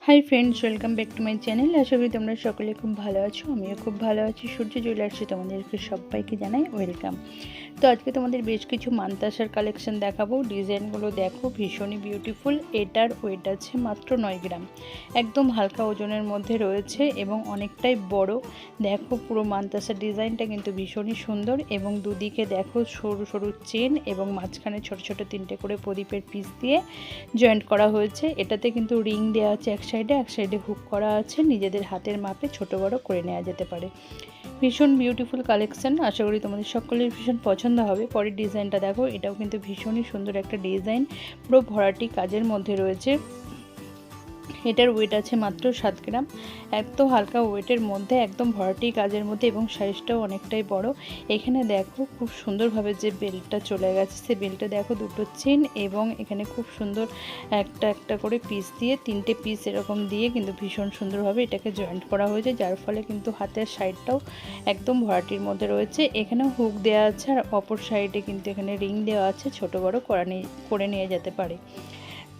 High friends welcome back to my channel. आशा करी तुम्हारा सकले खूब भालो आछो, आमिओ खूब भालो आछि। सूर्य चले आसছে তোমাদেরকে সবাইকে জানাই ওয়েলকাম। তো আজকে তোমাদের বেশ কিছু মানতাসার কালেকশন দেখাবো। ডিজাইনগুলো দেখো ভীষণই বিউটিফুল। এটার ওয়েট আছে মাত্র 9 গ্রাম, একদম হালকা ওজনের মধ্যে রয়েছে এবং অনেকটাই বড়। দেখো পুরো মানতাসার ডিজাইনটা কিন্তু ভীষণই সুন্দর এবং দুদিকে দেখো সরু সরু চেন এবং মাঝখানে ছোট ছোট তিনটে করে প্রদীপের পিস দিয়ে জয়েন্ট করা হয়েছে। এটাতে কিন্তু রিং দেওয়া আছে এক সাইডে হুক করা আছে, নিজেদের হাতের মাপে ছোট বড় করে নেওয়া যেতে পারে। ভীষণ বিউটিফুল কালেকশন, আশা করি তোমাদের সকলের ভীষণ পছন্দ হবে। পরের ডিজাইনটা দেখো, এটাও কিন্তু ভীষণই সুন্দর একটা ডিজাইন, পুরো ভরাটি কাজের মধ্যে রয়েছে। এটার ওয়েট আছে মাত্র 7 গ্রাম, এত হালকা ওয়েটের মধ্যে একদম ভরাটি কাজের মধ্যে এবং সাইজটাও অনেকটাই বড়। এখানে দেখো খুব সুন্দরভাবে যে বেল্টটা চলে গেছে, সে বেল্টে দেখো দুটো চেন এবং এখানে খুব সুন্দর একটা একটা করে পিস দিয়ে, তিনটে পিস এরকম দিয়ে কিন্তু ভীষণ সুন্দরভাবে এটাকে জয়েন্ট করা হয়েছে, যার ফলে কিন্তু হাতের সাইডটাও একদম ভরাটির মধ্যে রয়েছে। এখানেও হুক দেওয়া আছে আর অপর সাইডে কিন্তু এখানে রিং দেওয়া আছে, ছোট বড় করে নিয়ে যেতে পারে।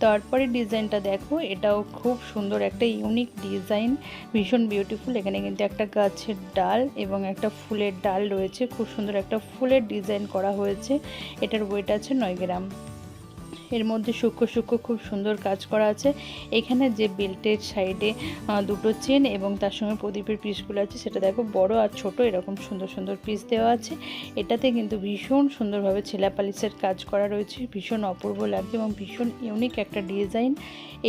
তারপরে ডিজাইনটা দেখো, এটাও খুব সুন্দর একটা ইউনিক ডিজাইন, ভীষণ বিউটিফুল। এখানে কিন্তু একটা গাছের ডাল এবং একটা ফুলের ডাল রয়েছে, খুব সুন্দর একটা ফুলের ডিজাইন করা হয়েছে। এটার ওয়েট আছে 9 গ্রাম। এর মধ্যে সূক্ষ্ম সূক্ষ্ম খুব সুন্দর কাজ করা আছে। এখানে যে বেল্টের সাইডে দুটো চেন এবং তার সঙ্গে প্রদীপের পিসগুলো আছে, সেটা দেখো বড় আর ছোট এরকম সুন্দর সুন্দর পিস দেওয়া আছে। এটাতে কিন্তু ভীষণ সুন্দরভাবে ছেলা পালিশের কাজ করা রয়েছে, ভীষণ অপূর্ব লাগছে এবং ভীষণ ইউনিক একটা ডিজাইন।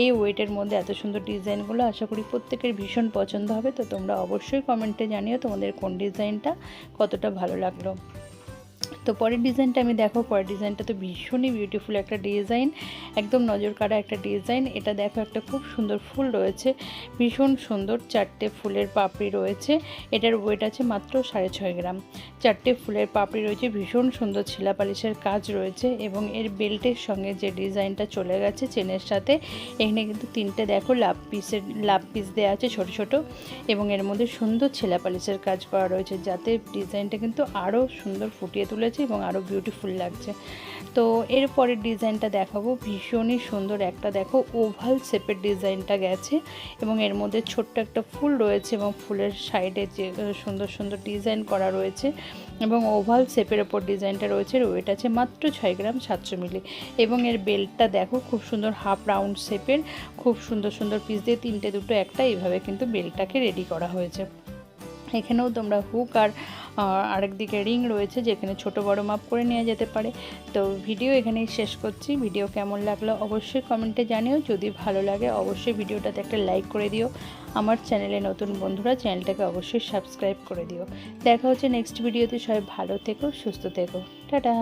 এই ওয়েটের মধ্যে এত সুন্দর ডিজাইনগুলো আশা করি প্রত্যেকের ভীষণ পছন্দ হবে। তো তোমরা অবশ্যই কমেন্টে জানিও তোমাদের কোন ডিজাইনটা কতটা ভালো লাগলো। তো পরের ডিজাইনটা আমি দেখো, পরের ডিজাইনটা তো ভীষণই বিউটিফুল একটা ডিজাইন, একদম নজর কাড়া একটা ডিজাইন। এটা দেখো একটা খুব সুন্দর ফুল রয়েছে, ভীষণ সুন্দর, চারটে ফুলের পাপড়ি রয়েছে। এটার ওয়েট আছে মাত্র 6.5 গ্রাম। চারটে ফুলের পাপড়ি রয়েছে, ভীষণ সুন্দর ছিলা পালিশের কাজ রয়েছে এবং এর বেল্টের সঙ্গে যে ডিজাইনটা চলে গেছে চেনের সাথে, এখানে কিন্তু তিনটে দেখো লাভ পিস দেওয়া আছে ছোট ছোট এবং এর মধ্যে সুন্দর ছেলা পালিশের কাজ করা রয়েছে, যাতে ডিজাইনটা কিন্তু আরও সুন্দর ফুটিয়ে তুলেছে এবং আরও বিউটিফুল লাগছে। তো এরপরের ডিজাইনটা দেখাবো, ভীষণই সুন্দর একটা দেখো ওভাল শেপের ডিজাইনটা গেছে এবং এর মধ্যে ছোট্ট একটা ফুল রয়েছে এবং ফুলের সাইডে যে সুন্দর সুন্দর ডিজাইন করা রয়েছে এবং ওভাল শেপের ওপর ডিজাইনটা রয়েছে। ওয়েট আছে মাত্র 6 গ্রাম 700 মিলি এবং এর বেল্টটা দেখো খুব সুন্দর হাফ রাউন্ড শেপের, খুব সুন্দর সুন্দর পিস দিয়ে তিনটে দুটো একটা এইভাবে কিন্তু বেল্টটাকে রেডি করা হয়েছে। এখানেও তোমরা হুক আর আরেক দিকে রিং রয়েছে, যেখানে ছোট বড় মাপ করে নেওয়া যেতে পারে। তো ভিডিও এখানেই শেষ করছি। ভিডিও কেমন লাগলো অবশ্যই কমেন্টে জানিও, যদি ভালো লাগে অবশ্যই ভিডিওটাতে একটা লাইক করে দিও। আমার চ্যানেলে নতুন বন্ধুরা চ্যানেলটাকে অবশ্যই সাবস্ক্রাইব করে দিও। দেখা হচ্ছে নেক্সট ভিডিওতে। সবাই ভালো থেকো, সুস্থ থেকো, টাটা।